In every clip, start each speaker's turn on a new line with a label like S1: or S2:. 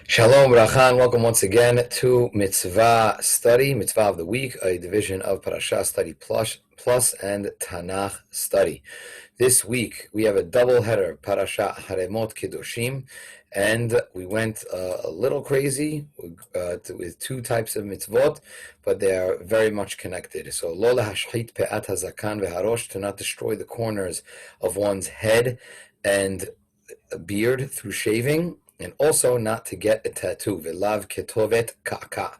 S1: Shalom, Bracha, and welcome once again to Mitzvah Study, Mitzvah of the Week, a division of Parasha Study Plus and Tanakh Study. This week, we have a double header, Parasha Aharei Mot Kedoshim, and we went a little crazy with two types of mitzvot, but they are very much connected. So, lo lahashchit pe'at hazakan ve'harosh, to not destroy the corners of one's head and beard through shaving, and also not to get a tattoo. V'lav ketovet ka'ka.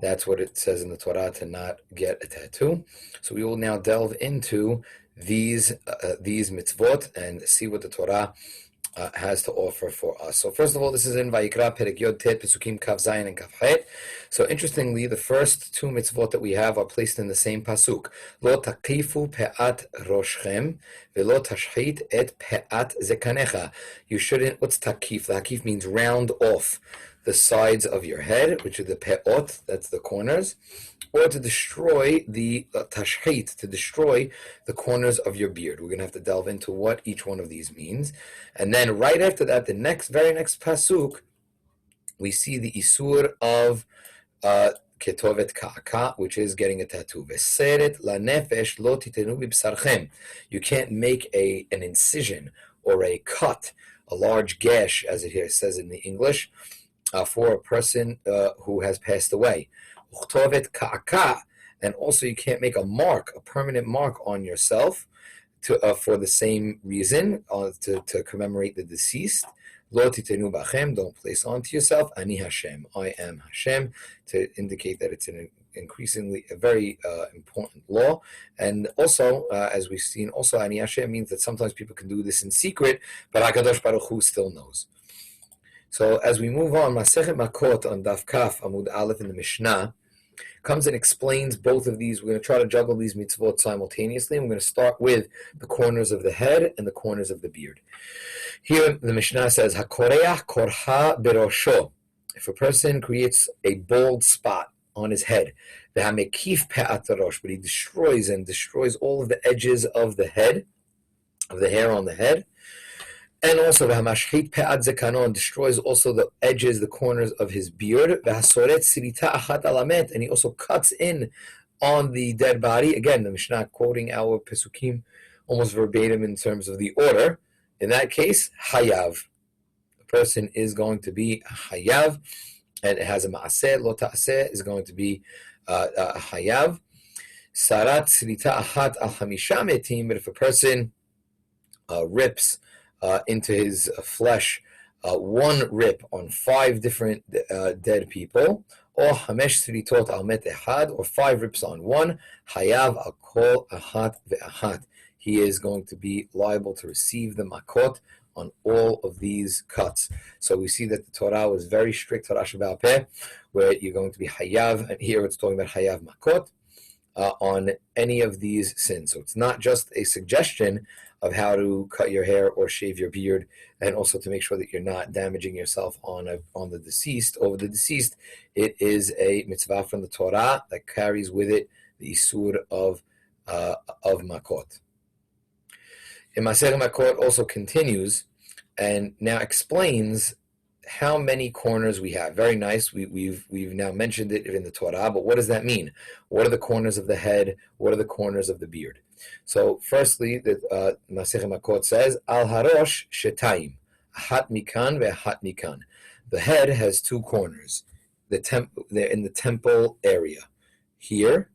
S1: That's what it says in the Torah, to not get a tattoo. So we will now delve into these mitzvot and see what the Torah has to offer for us. So first of all, this is in Vayikra, Perek Yod Tet, Pesukim Kav Zayin and Kav Het. So interestingly, the first two mitzvot that we have are placed in the same pasuk. Lo takifu pe'at roshchem, velo tashchit et pe'at zekanecha. You shouldn't, what's takif? The takif means round off the sides of your head, which are the pe'ot, that's the corners, or to destroy the tashchit, to destroy the corners of your beard. We're going to have to delve into what each one of these means. And then right after that, the very next pasuk, we see the isur of ketovet ka'aka, which is getting a tattoo. Veseret lanefesh lo titenu b'bsarchem. You can't make an incision or a cut, a large gash, as it here says in the English, for a person who has passed away. Uchtovet ka'aka, and also you can't make a permanent mark on yourself for the same reason, to commemorate the deceased. Lo titenu bachem, don't place onto yourself. Ani Hashem, I am Hashem, to indicate that it's an increasingly a very important law. And also, as we've seen, also Ani Hashem means that sometimes people can do this in secret, but HaKadosh Baruch Hu still knows. So as we move on, Masechet Makot on Daf Kaf Amud Aleph in the Mishnah comes and explains both of these. We're going to try to juggle these mitzvot simultaneously. And we're going to start with the corners of the head and the corners of the beard. Here the Mishnah says, HaKoreach korha berosho. If a person creates a bald spot on his head, v'hamekif pe'at harosh, but he destroys all of the edges of the head, of the hair on the head, and also v'hamashchit pe'at zekano, and destroys also the edges, the corners of his beard, v'hasoret sirita achat alamet, and he also cuts in on the dead body. Again, the Mishnah quoting our Pesukim almost verbatim in terms of the order. In that case, hayav. The person is going to be hayav, and it has a ma'aseh, lo ta'aseh is going to be hayav. Sarat sirita achat al hamisha metim, but if a person rips into his flesh one rip on 5 different dead people, or hamesh sritot al met ehad, or 5 rips on one, hayav al kol ahat ve'ahat. He is going to be liable to receive the makot on all of these cuts. So we see that the Torah was very strict, Torah Sheba'al Peh, where you're going to be hayav, and here it's talking about hayav makot on any of these sins. So it's not just a suggestion of how to cut your hair or shave your beard, and also to make sure that you're not damaging yourself on the deceased, over the deceased. It is a mitzvah from the Torah that carries with it the isur of makot. And Masechet Makot also continues and now explains how many corners we have. Very nice. We've now mentioned it in the Torah, but what does that mean? What are the corners of the head? What are the corners of the beard? So firstly, the Masechet Makot says, Al harosh shetayim, ahat mikan ve'ahat mikan. The head has 2 corners. They're in the temple area, here,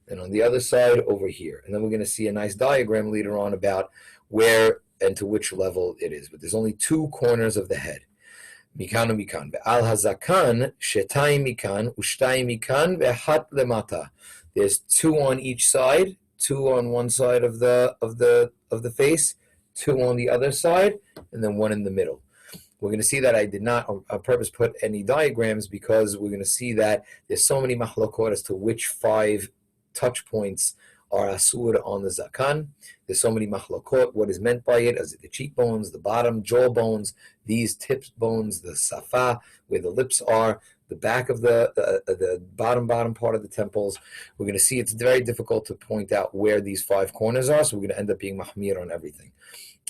S1: and on the other side over here. And then we're going to see a nice diagram later on about where and to which level it is. But there's only 2 corners of the head. Mikan u'mikan. Ve'al hazakan shetayim mikan u'shtayim mikan ve'ahat lemata. There's 2 on each side, 2 on one side of the face, 2 on the other side, and then 1 in the middle. We're going to see that I did not on purpose put any diagrams, because we're going to see that there's so many machlokot as to which 5 touch points are asur on the zakan. There's so many machlokot. What is meant by it? Is it the cheekbones, the bottom jaw bones, these tip bones, the safa, where the lips are, the back of the bottom part of the temples? We're going to see it's very difficult to point out where these 5 corners are, so we're going to end up being mahmir on everything.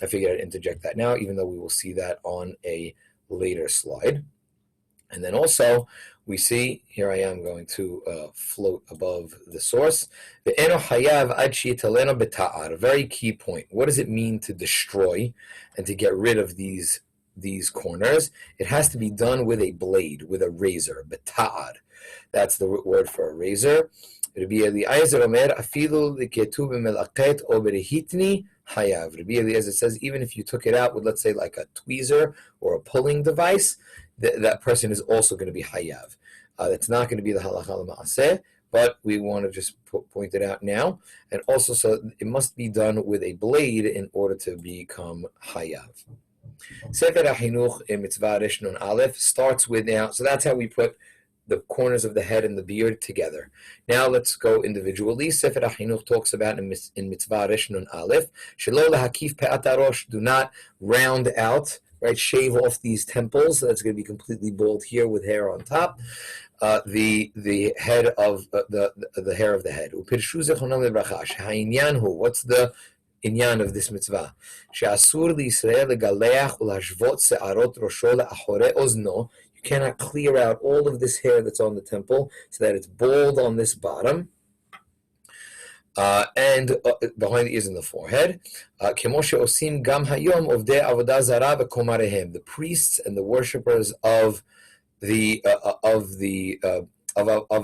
S1: I figured I'd interject that now, even though we will see that on a later slide. And then also, we see, here I am going to float above the source. A very key point. What does it mean to destroy and to get rid of these corners? It has to be done with a blade, with a razor. Beta'ar. That's the word for a razor. Rabbi Eliezer Omer, afilu l'ketu b'melaqet o b'rehitni hayav. Rabbi Eliezer says, even if you took it out with, let's say, like a tweezer or a pulling device, that person is also going to be hayav. That's not going to be the halacha l'ma'aseh, but we want to just point it out now. And also, so it must be done with a blade in order to become hayav. Sefer HaChinuch in Mitzvah Resh Nun Aleph starts with now, so that's how we put the corners of the head and the beard together. Now let's go individually. Sefer HaChinuch talks about in Mitzvah Resh Nun Aleph, Shelo lahakif pe'at harosh, do not round out, right, shave off these temples. So that's going to be completely bald here with hair on top. The head of the hair of the head. Upirshu zechronam lebracha. Ha'inyan hu. What's the inyan of this mitzvah? She'asur liYisrael legaleach ulashvot se'arot rosho le'achorei ozno. You cannot clear out all of this hair that's on the temple so that it's bald on this bottom. And behind the ears and the forehead. The priests and the worshippers of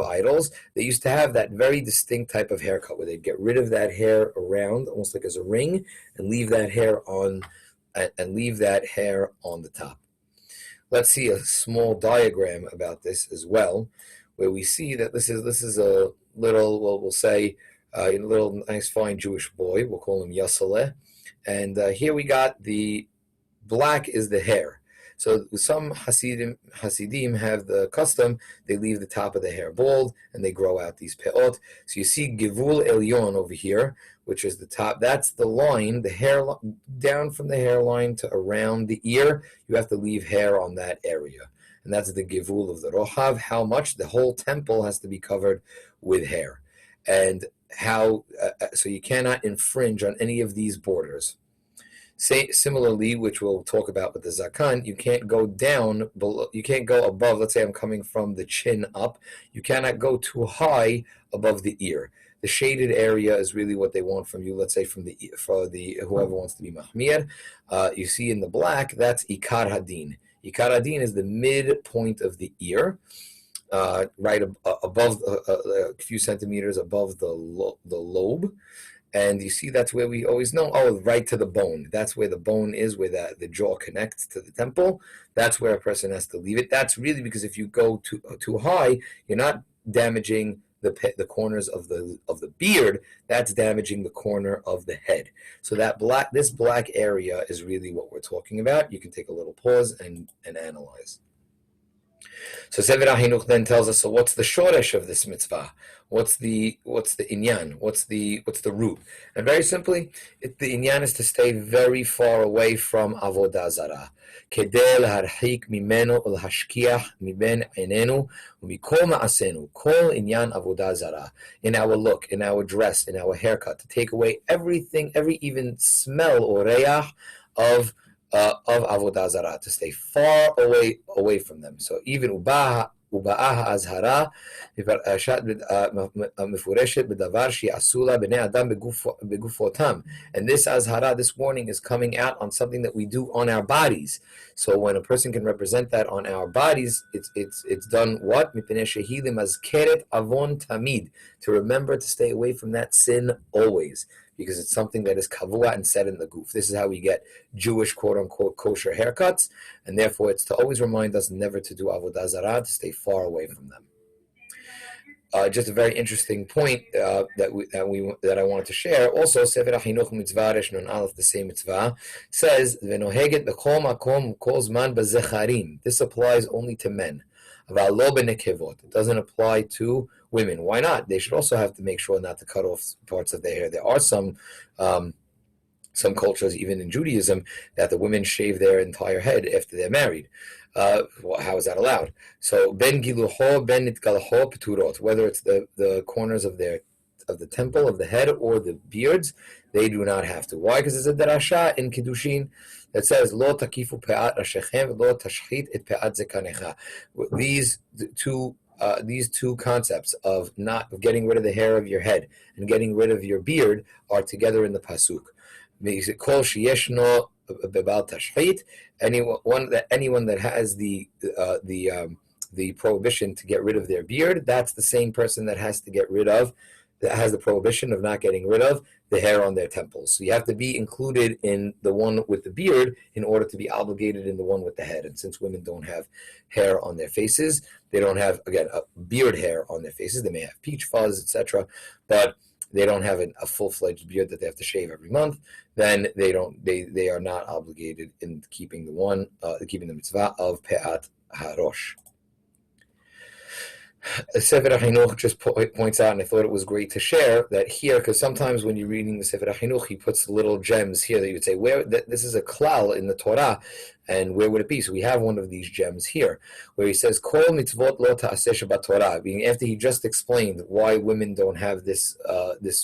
S1: idols, they used to have that very distinct type of haircut where they'd get rid of that hair around, almost like as a ring, and leave that hair on the top. Let's see a small diagram about this as well, where we see that this is a little, well, we'll say, a little nice fine Jewish boy. We'll call him Yasaleh. And here we got the black is the hair. So some Hasidim have the custom, they leave the top of the hair bald and they grow out these peot. So you see Givul Elyon over here, which is the top. That's the line, the hair down from the hairline to around the ear. You have to leave hair on that area. And that's the Givul of the Rohav. How much? The whole temple has to be covered with hair. And how, so you cannot infringe on any of these borders. Similarly, which we'll talk about with the zakan, you can't go down below, you can't go above. Let's say I'm coming from the chin up. You cannot go too high above the ear. The shaded area is really what they want from you. Let's say for the whoever wants to be mahmir. You see in the black, that's ikar hadin. Ikar hadin is the midpoint of the ear, right above a few centimeters above the lobe. And you see that's where we always know, right to the bone. That's where the bone is, where the jaw connects to the temple. That's where a person has to leave it. That's really because if you go too high, you're not damaging the corners of the beard. That's damaging the corner of the head. So this black area is really what we're talking about. You can take a little pause and analyze. So Sefer HaChinuch then tells us, so what's the shoresh of this mitzvah? What's the inyan? What's the root? And very simply, the inyan is to stay very far away from avodah zarah. Kedei leharhik mimenu ulhashkiach miben einenu umikol ma'asenu kol inyan avodah zarah. In our look, in our dress, in our haircut, to take away everything, every even smell or reyach of avodah zarah, to stay far away from them. So even uba'ah azhara בפרשת מפורשת בדבר שיעשו לה בני אדם בגופותם. And this azhara, this warning, is coming out on something that we do on our bodies. So when a person can represent that on our bodies, it's done what? מפני שהיא למזכרת עוון תמיד, to remember to stay away from that sin always, because it's something that is kavua and said in the goof. This is how we get Jewish quote-unquote kosher haircuts, and therefore it's to always remind us never to do avodah zarah, to stay far away from them. Just a very interesting point that I wanted to share. Also, Sefer HaChinuch Mitzvah Resh Nun Aleph, the same mitzvah, says, "V'noheget b'kol makom kol zman b'zecharim." This applies only to men. It doesn't apply to women. Why not? They should also have to make sure not to cut off parts of their hair. There are some cultures, even in Judaism, that the women shave their entire head after they're married. How is that allowed? So ben giluho ben nitgalho peturot, whether it's the corners of their of the temple, of the head, or the beards, they do not have to. Why? Because there's a drasha in Kedoshim that says, Lo takifu pe'at rashechem, lo tashchit et pe'at zekanecha. These two concepts of getting rid of the hair of your head and getting rid of your beard are together in the pasuk. Kol sheyeshno bebal tashchit. Anyone that has the prohibition to get rid of their beard, that's the same person that has the prohibition of not getting rid of the hair on their temples. So you have to be included in the one with the beard in order to be obligated in the one with the head. And since women don't have hair on their faces, they don't have, again, a beard hair on their faces. They may have peach fuzz, etc., but they don't have a full-fledged beard that they have to shave every month. Then they are not obligated in keeping the mitzvah of pe'at harosh. Sefer HaChinuch just points out, and I thought it was great to share, that here, because sometimes when you're reading the Sefer HaChinuch, he puts little gems here that you would say, this is a klal in the Torah, and where would it be? So we have one of these gems here, where he says, Kol mitzvot lo ta'aseh shabbat Torah, meaning after he just explained why women don't have this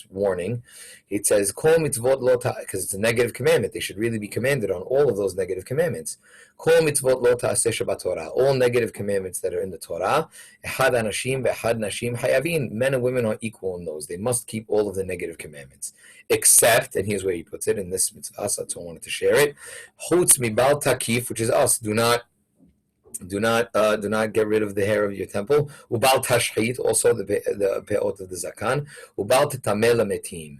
S1: warning, it says, Kol mitzvot lo ta'aseh, because it's a negative commandment, they should really be commanded on all of those negative commandments. Kol mitzvot lo ta'aseh shabbat Torah, all negative commandments that are in the Torah, echad anashim ve'echad nashim hayavin, men and women are equal in those. They must keep all of the negative commandments, except, and here's where he puts it in this mitzvah, so I wanted to share it, chutz mibal takif, which is us, do not get rid of the hair of your temple. Ubal tashchit, also the peot of the zakan. Ubal tetameh lametim.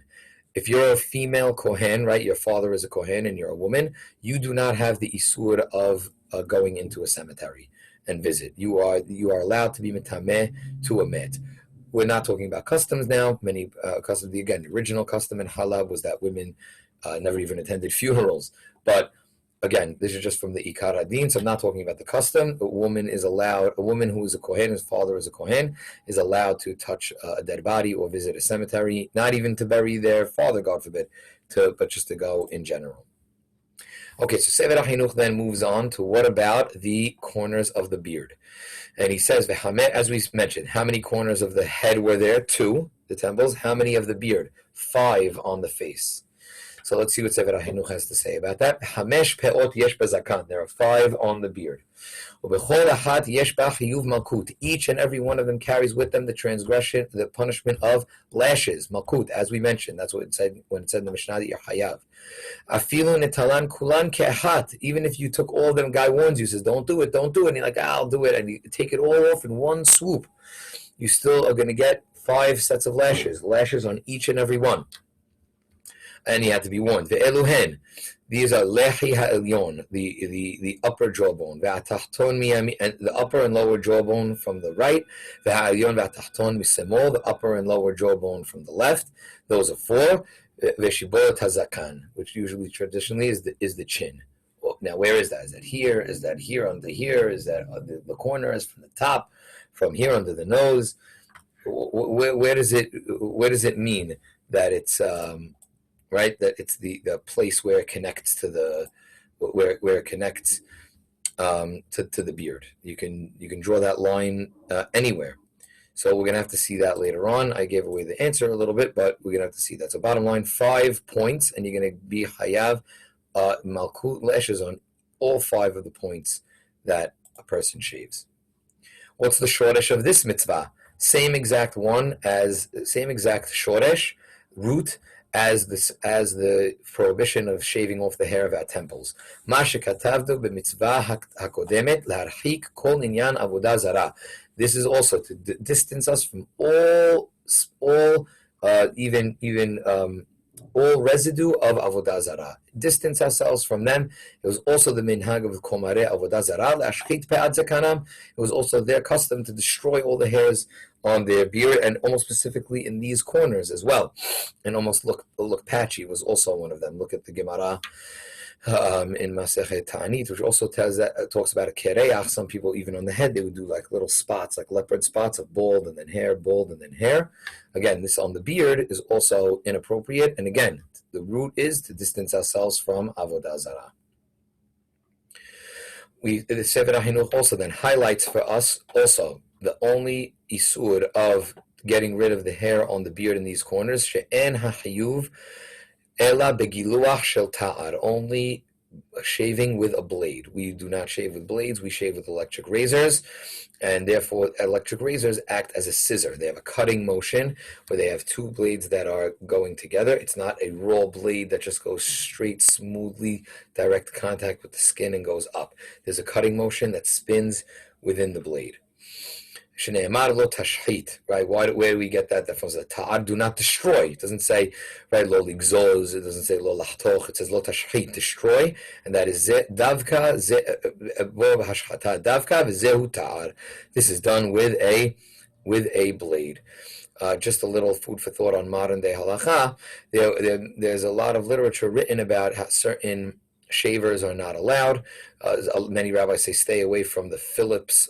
S1: If you're a female kohen, right, your father is a kohen and you're a woman, you do not have the isur of going into a cemetery and visit. You are allowed to be metameh to a met. We're not talking about customs now. Many customs, again, the original custom in Halab was that women never even attended funerals. But again, this is just from the Ikar Adin, so I'm not talking about the custom. A woman who is a kohen, whose father is a kohen, is allowed to touch a dead body or visit a cemetery, not even to bury their father, God forbid, but just to go in general. Okay, so Sefer HaChinuch then moves on to what about the corners of the beard? And he says, as we mentioned, how many corners of the head were there? 2, the temples. How many of the beard? 5 on the face. So let's see what Sefer HaChinuch has to say about that. Hamesh peot yesh bezakan. There are 5 on the beard. Ubechol achat yesh ba chiyuv malkut. Each and every one of them carries with them the transgression, the punishment of lashes, malkut, as we mentioned. That's what it said when it said in the Mishnah that you're hayav. Afilu netalan kulan ke'achat. Even if you took all of them, guy warns you, says, don't do it. And you're like, I'll do it. And you take it all off in one swoop. You still are going to get 5 sets of lashes on each and every one. And he had to be warned. Ve'eluhen, these are lehi ha'elyon, the upper jawbone. Ve'atachton miyami, and the upper and lower jawbone from the right. Ve'ha'elyon ve'atachton misemol, the upper and lower jawbone from the left. Those are 4. Ve'shibot hazakan, which usually traditionally is the chin. Well, now where is that? Is that here? Is that here under here? Is that the corners from the top? From here under the nose? Where does it mean that it's right, that it's the place where it connects to the to the beard? You can draw that line anywhere. So we're going to have to see that later on. I gave away the answer a little bit, but we're going to have to see that. So bottom line, 5 points, and you're going to be hayav malkut lashes on all 5 of the points that a person shaves. What's the shoresh of this mitzvah? Same exact shoresh, root, as the prohibition of shaving off the hair of our temples. This is also to distance us from all residue of avodah zarah. Distance ourselves from them. It was also the minhag of komare avodah zarah. It was also their custom to destroy all the hairs on their beard, and almost specifically in these corners as well, and almost look patchy was also one of them. Look at the Gemara in Masechet Ta'anit, which also talks about a kereach. Some people, even on the head, they would do like little spots, like leopard spots of bald and then hair. Again, this on the beard is also inappropriate, and again, the root is to distance ourselves from avodah zarah. The Sefer HaChinuch also then highlights for us also the only isur of getting rid of the hair on the beard in these corners. She'en ha'chiyuv ela begiluach shel ta'ar. Only shaving with a blade. We do not shave with blades. We shave with electric razors, and therefore electric razors act as a scissor. They have a cutting motion where they have two blades that are going together. It's not a raw blade that just goes straight, smoothly, direct contact with the skin and goes up. There's a cutting motion that spins within the blade. Shneimar lo tashchit, right? Where do we get that? That from the ta'ar, do not destroy. It doesn't say, right, lo ligzoz. It doesn't say lo lahtoch. It says lo tashchit, destroy, and that is ze davka, ze bo hashchata davka v'zehu ta'ar. This is done with a blade. Just a little food for thought on modern day halacha. There's a lot of literature written about how certain shavers are not allowed. Many rabbis say stay away from the Phillips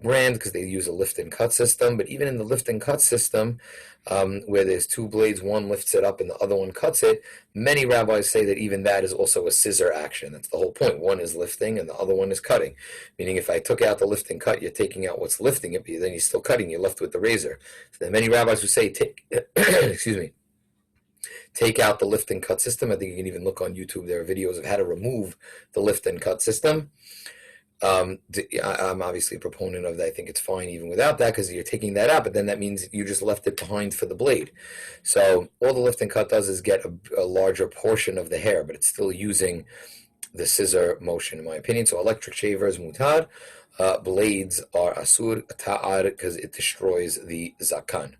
S1: brand because they use a lift and cut system. But even in the lift and cut system, where there's two blades, one lifts it up and the other one cuts it, many rabbis say that even that is also a scissor action. That's the whole point. One is lifting and the other one is cutting. Meaning if I took out the lift and cut, you're taking out what's lifting it, but then you're still cutting. You're left with the razor. So there are many rabbis who say, take out the lift and cut system. I think you can even look on YouTube. There are videos of how to remove the lift and cut system. I'm obviously a proponent of that. I think it's fine even without that because you're taking that out, but then that means you just left it behind for the blade. So all the lift and cut does is get a larger portion of the hair, but it's still using the scissor motion, in my opinion. So electric shavers, mutar. Blades are asur, ta'ar, because it destroys the zakan.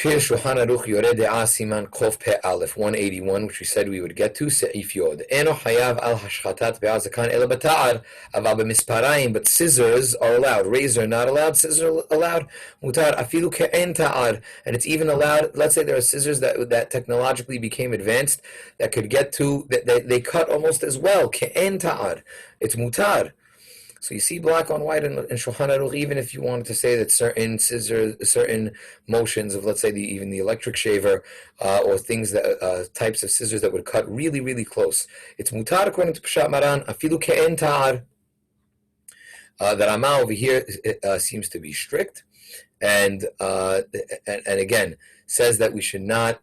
S1: Here, Shulchan Aruch Yoreh De'ah Siman Kof Pe Aleph 181, which we said we would get to. Seif Yod. Eno Hayav Al Hashchatat Be'al Zakan Ela B'Ta'ar Aval B'Misparayim. But scissors are allowed. Razor not allowed. Scissors allowed. Mutar Afilu Ke'en Ta'ar. And it's even allowed. Let's say there are scissors that technologically became advanced that could get to that they cut almost as well. Ke'en Ta'ar. It's mutar. So you see black on white in Shulchan Aruch, even if you wanted to say that certain scissors, certain motions of, let's say, even the electric shaver, or things that types of scissors that would cut really, really close. It's mutar according to Peshat Maran, afilu ke'en ta'ar. The Rama over here seems to be strict, and again says that we should not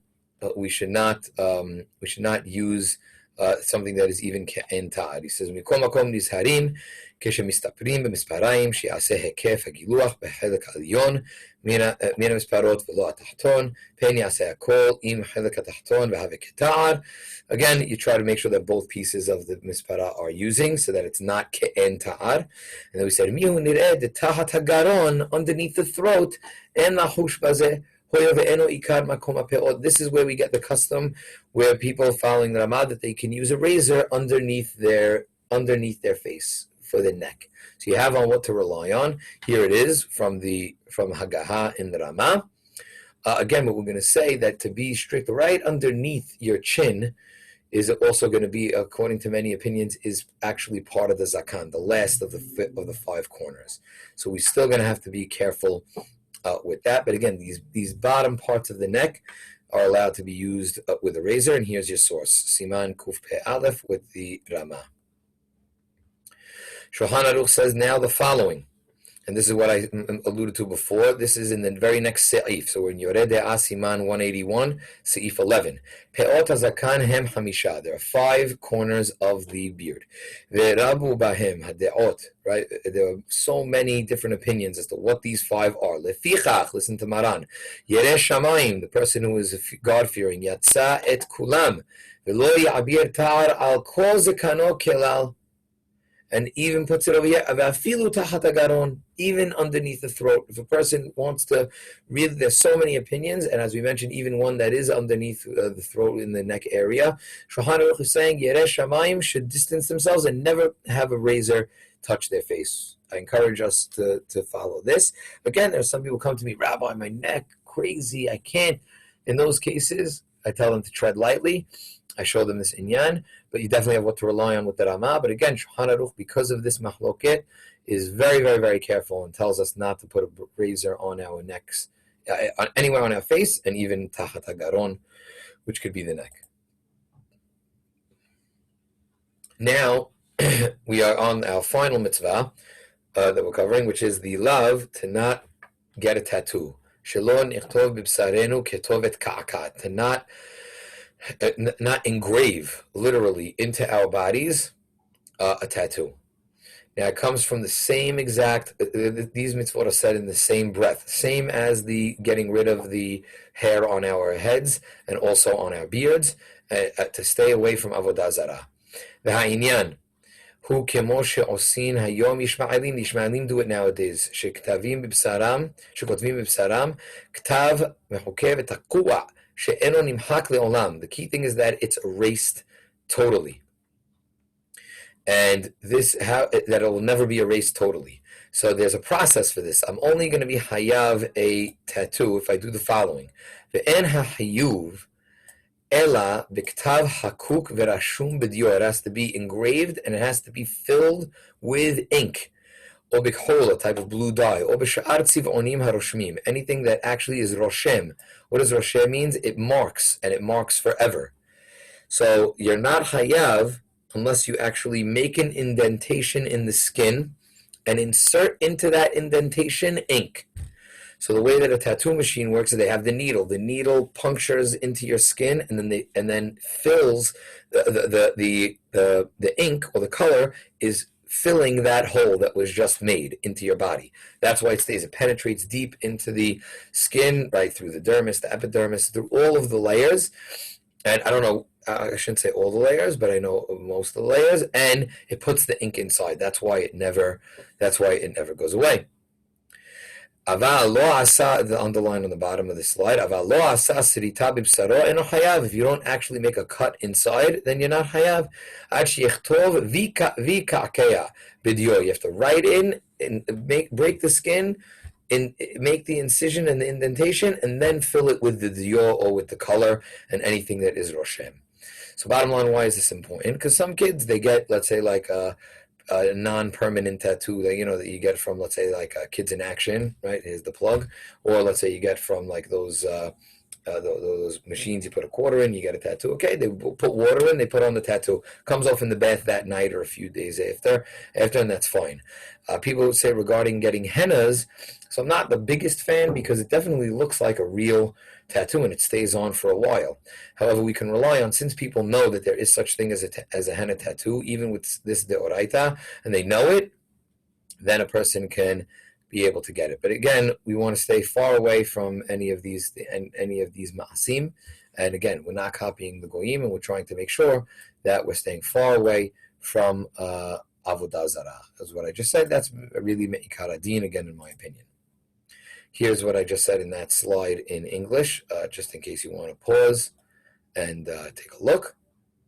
S1: use something that is even ke'en ta'ar. He says, "Mikom makom nizharim כשמסתפרים במספריים שיעשה היקף הגילוח בחלק העליון מן המספרות ולא התחתון, פן יעשה הכל עם חלק התחתון והווה כתער." Again, you try to make sure that both pieces of the mispara are using so that it's not ke'en ta'ar. And then we said, mihu nireh de tahat hagaron, underneath the throat, en lahush bazeh. This is where we get the custom where people following the Ramah that they can use a razor underneath their face for the neck. So you have on what to rely on. Here it is from Hagaha in the Ramah. Again, what we're going to say that to be strict right underneath your chin is also going to be, according to many opinions, is actually part of the zakan, the last of the five corners. So we're still going to have to be careful with that. But again, these bottom parts of the neck are allowed to be used with a razor. And here's your source, Siman Kuf Pe Aleph with the Ramah. Shulchan Aruch says now the following, and this is what I alluded to before. This is in the very next seif. So we're in Yoreh De'ah Siman 181, seif 11. Pe'ot hazakan hem hamisha. There are five corners of the beard. Ve'rabu bahem hade'ot. Right? There are so many different opinions as to what these five are. Lefichach, listen to Maran. Yereh shamayim, the person who is God-fearing. Yatsa et kulam. Ve'lo ya'abir ta'ar al kol zekano kelal. And even puts it over here, even underneath the throat. If a person wants to really, there's so many opinions, and as we mentioned, even one that is underneath the throat in the neck area. Shulchan Aruch is saying, Yereh Shamayim should distance themselves and never have a razor touch their face. I encourage us to follow this. Again, there's some people come to me, Rabbi, my neck, crazy, I can't. In those cases, I tell them to tread lightly. I show them this inyan, but you definitely have what to rely on with the Ramah. But again, Shulchan Aruch, because of this mahloket, is very, very, very careful and tells us not to put a razor on our necks, anywhere on our face, and even tachat hagaron, which could be the neck. Now, we are on our final mitzvah, that we're covering, which is the love to not get a tattoo. Shelon ichtov b'bsarenu ketovet ka'akat, to not engrave literally into our bodies a tattoo. Now it comes from the same exact, these mitzvot are said in the same breath, same as the getting rid of the hair on our heads and also on our beards, to stay away from avodah zarah. V'ha'inyan, hu kemo she'osin hayom yishma'alim do it nowadays, shekotavim b'bsaram, ktav mechukev v'takua, she'eno nimhak le'olam. The key thing is that it's erased totally. And that it will never be erased totally. So there's a process for this. I'm only going to be hayav a tattoo if I do the following. Ve'en ha'hayuv ela b'ktav hakuk v'rashum b'dior. It has to be engraved and it has to be filled with ink. Or b'khol, a type of blue dye. Or b'sha'ar tziv'onim haroshmim. Anything that actually is roshem. What does roshem means? It marks, and it marks forever. So you're not hayav unless you actually make an indentation in the skin and insert into that indentation ink. So the way that a tattoo machine works is they have the needle. The needle punctures into your skin and then fills the ink, or the color is filling that hole that was just made into your body. That's why it stays. It penetrates deep into the skin, right through the dermis, the epidermis, through all of the layers. And I don't know, I shouldn't say all the layers, but I know most of the layers, and it puts the ink inside. That's why it never goes away. Aval lo asa, the underline on the bottom of the slide. Aval lo asa sirita b'bsaro eno hayav. If you don't actually make a cut inside, then you're not hayav. Ad sheyechtov v'ka'keya b'dio. You have to write in and break the skin, make the incision and the indentation, and then fill it with the dio, or with the color and anything that is roshem. So bottom line, why is this important? Because some kids, they get, let's say, like a non-permanent tattoo that you get from, let's say, like Kids in Action, right? Here's the plug. Or let's say you get from like those machines you put a quarter in, you get a tattoo. Okay, they put water in, they put on the tattoo. Comes off in the bath that night or a few days after, and that's fine. People would say regarding getting hennas, so I'm not the biggest fan because it definitely looks like a real tattoo and it stays on for a while. However, we can rely on, since people know that there is such thing as a henna tattoo, even with this deoraita, and they know it, then a person can be able to get it. But again, we want to stay far away from any of these ma'asim. And again, we're not copying the goyim, and we're trying to make sure that we're staying far away from avodah zarah. That's what I just said. That's really me'ikar adin, again, in my opinion. Here's what I just said in that slide in English, just in case you want to pause and take a look.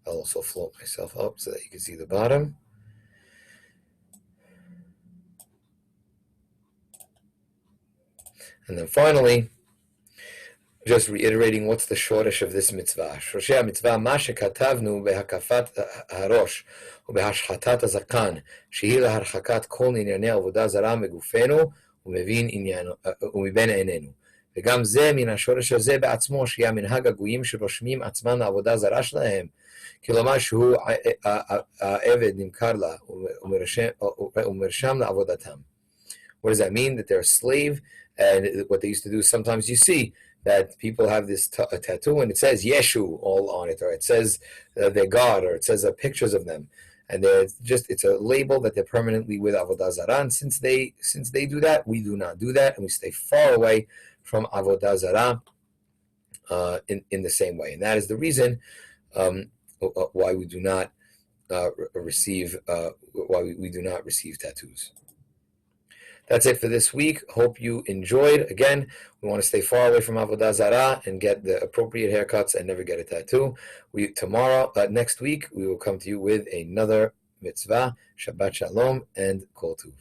S1: I'll also float myself up so that you can see the bottom. And then finally, just reiterating what's the shortish of this mitzvah. Shoshei mitzvah ma shekatavnu behakafat harosh ubehashchatat hazakan shehi laharchakat kol inyanei avodah zarah megufenu ומבין ומבין עינינו. וגם זה מן השורש הזה בעצמו, שיהיה מנהג הגויים שרושמים עצמם לעבודה זרה שלהם, כלומר שהוא העבד נמכר לה ומרשם לעבודתם. What does that mean? That they're a slave, and what they used to do, sometimes you see that people have this a tattoo and it says Yeshu all on it, or it says their God, or it says pictures of them. And it's a label that they're permanently with avodah zarah. And since they do that, we do not do that, and we stay far away from avodah zarah in the same way. And that is the reason why we do not receive tattoos. That's it for this week. Hope you enjoyed. Again, we want to stay far away from avodah zarah and get the appropriate haircuts and never get a tattoo. Next week, we will come to you with another mitzvah. Shabbat shalom and kol tuv.